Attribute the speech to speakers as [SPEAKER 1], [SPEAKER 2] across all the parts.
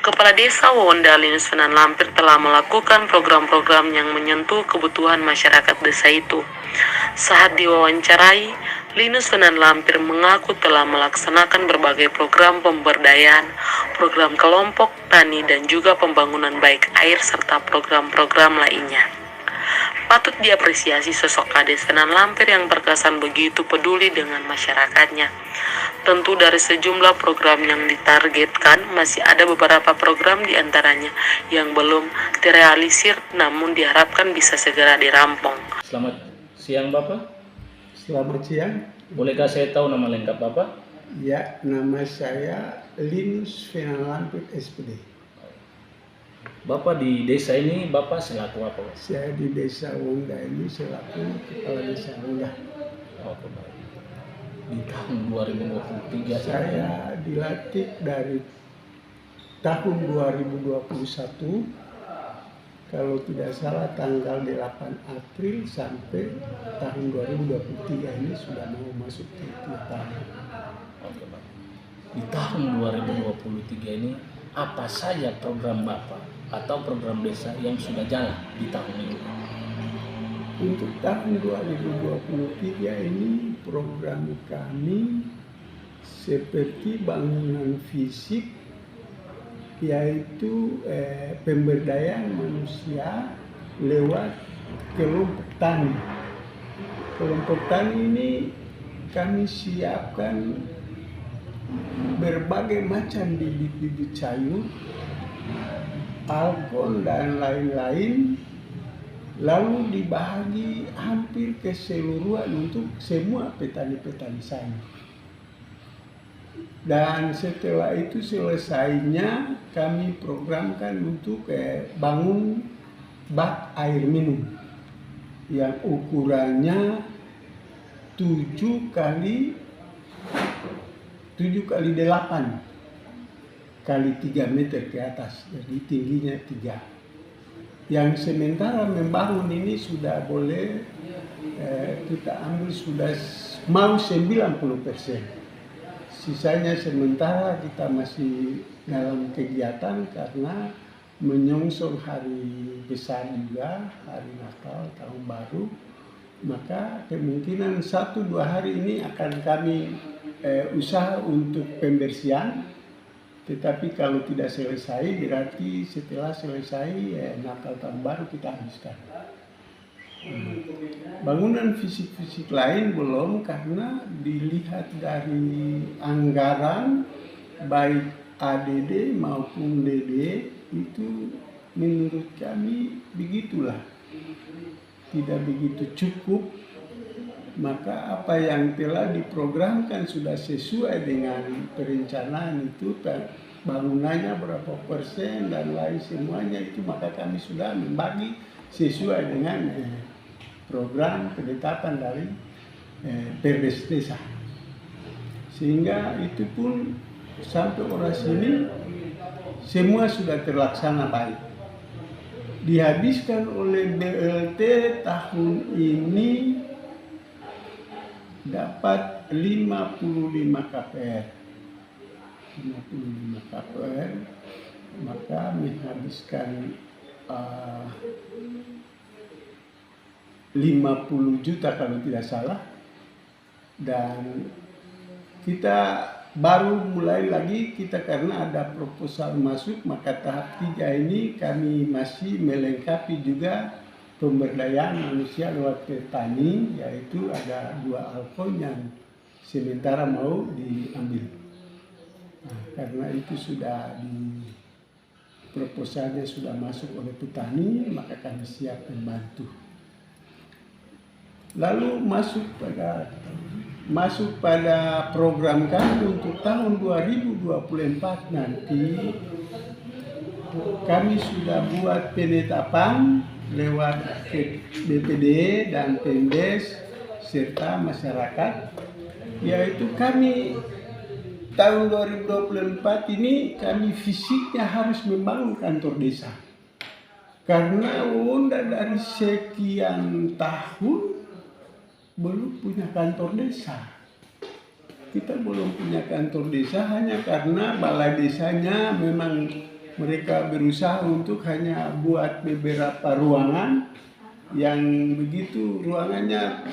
[SPEAKER 1] Kepala Desa Wawonda Linus Fenan Lampir telah melakukan program-program yang menyentuh kebutuhan masyarakat desa itu. Saat diwawancarai, Linus Fenan Lampir mengaku telah melaksanakan berbagai program pemberdayaan, program kelompok tani dan juga pembangunan baik air serta program-program lainnya. Patut diapresiasi sosok Kades Fenan Lampir yang terkesan begitu peduli dengan masyarakatnya. Tentu dari sejumlah program yang ditargetkan, masih ada beberapa program diantaranya yang belum direalisir namun diharapkan bisa segera dirampung.
[SPEAKER 2] Selamat siang Bapak.
[SPEAKER 3] Selamat siang.
[SPEAKER 2] Bolehkah saya tahu nama lengkap Bapak?
[SPEAKER 3] Ya, nama saya Linus Fenan Lampir SPD.
[SPEAKER 2] Bapak di desa ini Bapak selaku apa?
[SPEAKER 3] Saya di Desa Wawonda ini selaku Kepala Desa Wawonda.
[SPEAKER 2] Oke, baik. Di tahun 2023
[SPEAKER 3] Saya dilantik dari tahun 2021, kalau tidak salah tanggal 8 April sampai tahun 2023 ini sudah mau masuk ke 3 tahun.
[SPEAKER 2] Oke, Bapak. Di tahun 2023 ini apa saja program Bapak atau program desa yang sudah jalan di tahun ini?
[SPEAKER 3] Untuk tahun 2023 ini program kami seperti bangunan fisik, yaitu pemberdayaan manusia lewat kelompok tani. Kelompok tani ini kami siapkan berbagai macam bibit-bibit sayur, alkon dan lain-lain, lalu dibagi hampir keseluruhan untuk semua petani-petani sayur. Dan setelah itu selesainya kami programkan untuk bangun bak air minum yang ukurannya 7 kali 8 kali 3 meter ke atas, jadi tingginya 3. Yang sementara membangun ini sudah boleh kita ambil sudah mau 90%. Sisanya sementara kita masih dalam kegiatan karena menyongsong hari besar juga, hari Natal, Tahun Baru. Maka kemungkinan 1-2 hari ini akan kami usaha untuk pembersihan. Tetapi kalau tidak selesai berarti setelah selesai Natal Tahun Baru kita habiskan. Bangunan fisik-fisik lain belum, karena dilihat dari anggaran baik ADD maupun DD itu menurut kami begitulah, tidak begitu cukup. Maka apa yang telah diprogramkan sudah sesuai dengan perencanaan itu, bangunannya berapa persen dan lain semuanya itu, maka kami sudah membagi sesuai dengan program penetapan dari Perdes Desa. Sehingga itu pun sampai orasi ini semua sudah terlaksana baik. Dihabiskan oleh BLT tahun ini dapat 55 KPR. 55 KPR, maka menghabiskan 50 juta kalau tidak salah. Dan kita baru mulai lagi kita karena ada proposal masuk, maka tahap 3 ini kami masih melengkapi juga pemberdayaan manusia lewat petani, yaitu ada 2 alkon yang sementara mau diambil. Nah, karena itu sudah di proposalnya sudah masuk oleh petani, maka kami siap membantu. Lalu masuk pada program kami untuk tahun 2024 nanti, kami sudah buat penetapan lewat BPD dan Pemdes serta masyarakat, yaitu kami tahun 2024 ini kami fisiknya harus membangun kantor desa. Karena Wawonda dari sekian tahun belum punya kantor desa. Kita belum punya kantor desa hanya karena balai desanya memang Mereka berusaha untuk hanya buat beberapa ruangan yang begitu ruangannya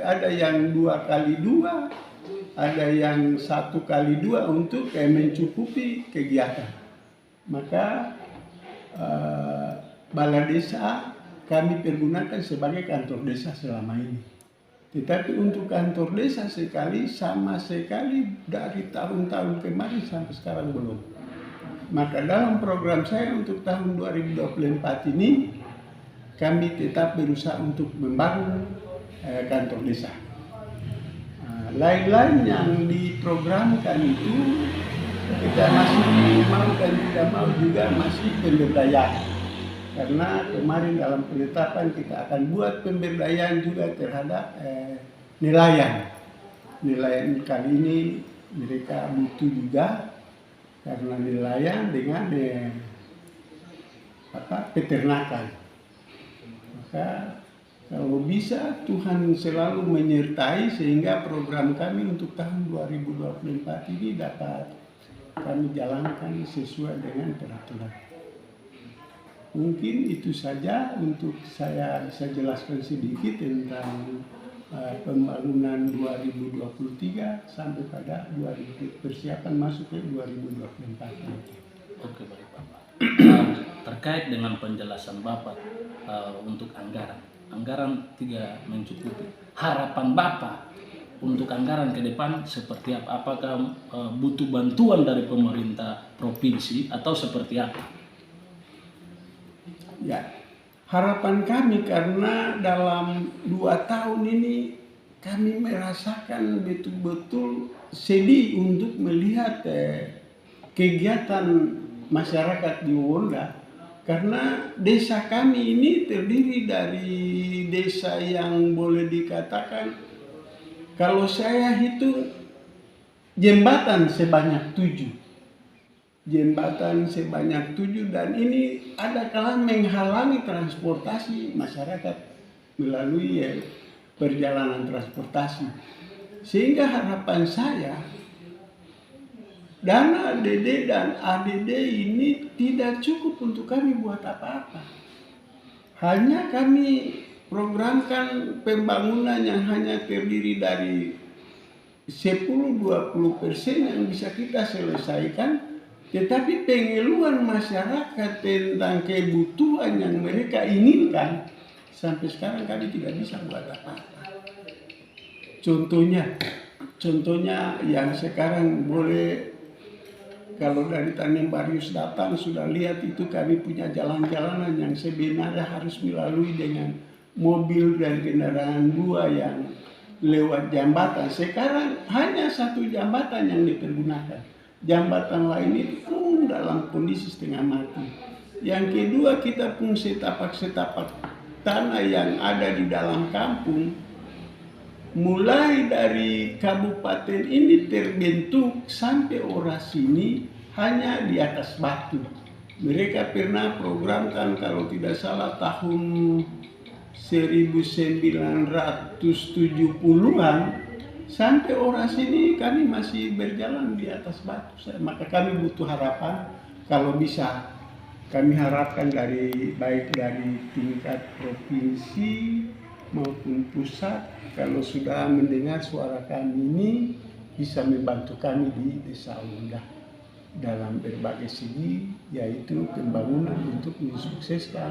[SPEAKER 3] ada yang 2x2, ada yang 1x2 untuk mencukupi kegiatan. Maka Balai Desa kami pergunakan sebagai kantor desa selama ini. Tetapi untuk kantor desa sama sekali dari tahun-tahun kemarin sampai sekarang belum. Maka dalam program saya untuk tahun 2024 ini, kami tetap berusaha untuk membangun kantor desa. Lain-lain yang diprogramkan itu, kita masih mau dan tidak mau juga masih pemberdayaan. Karena kemarin dalam penetapan kita akan buat pemberdayaan juga terhadap nelayan. Nelayan kali ini mereka butuh juga karena nelayan dengan peternakan. Maka kalau bisa Tuhan selalu menyertai sehingga program kami untuk tahun 2024 ini dapat kami jalankan sesuai dengan peraturan. Mungkin itu saja untuk saya bisa jelaskan sedikit tentang pembangunan 2023 sampai pada persiapan masuk ke 2024.
[SPEAKER 2] Oke, baik Bapak. Terkait dengan penjelasan Bapak untuk anggaran tidak mencukupi. Harapan Bapak untuk anggaran ke depan seperti apa? Apakah butuh bantuan dari pemerintah provinsi atau seperti apa?
[SPEAKER 3] Ya, harapan kami karena dalam 2 tahun ini kami merasakan betul-betul sedih untuk melihat kegiatan masyarakat di Wawonda. Karena desa kami ini terdiri dari desa yang boleh dikatakan kalau saya hitung jembatan sebanyak 7. Jembatan sebanyak 7 dan ini ada kalanya menghalangi transportasi masyarakat melalui perjalanan transportasi. Sehingga harapan saya dana DD dan ADD ini tidak cukup untuk kami buat apa-apa. Hanya kami programkan pembangunan yang hanya terdiri dari 10-20% yang bisa kita selesaikan. Tetapi pengeluhan masyarakat tentang kebutuhan yang mereka inginkan sampai sekarang kami tidak bisa buat apa-apa. Contohnya yang sekarang boleh kalau dari Tanimbarus datang sudah lihat itu kami punya jalan-jalanan yang sebenarnya harus melalui dengan mobil dan kendaraan 2 yang lewat jambatan. Sekarang hanya 1 jambatan yang dipergunakan. Jambatan lain itu pun dalam kondisi setengah mati. Yang kedua kita pun setapak-setapak tanah yang ada di dalam kampung. Mulai dari kabupaten ini terbentuk sampai Oras ini hanya di atas batu. Mereka pernah programkan kalau tidak salah tahun 1970-an. Sampai Oras ini kami masih berjalan di atas batu. Maka kami butuh harapan kalau bisa kami harapkan baik dari tingkat provinsi maupun pusat kalau sudah mendengar suara kami ini bisa membantu kami di Desa Wawonda dalam berbagai segi yaitu pembangunan untuk mensukseskan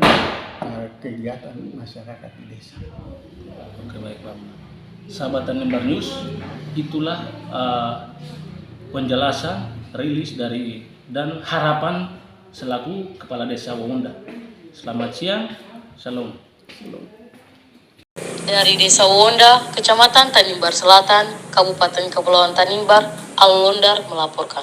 [SPEAKER 3] kegiatan masyarakat di desa.
[SPEAKER 2] Oke, baik Pak. Sahabat Tanimbar News, itulah penjelasan rilis dari dan harapan selaku Kepala Desa Wawonda. Selamat siang, salam.
[SPEAKER 1] Dari Desa Wawonda, Kecamatan Tanimbar Selatan, Kabupaten Kepulauan Tanimbar, Al Londar melaporkan.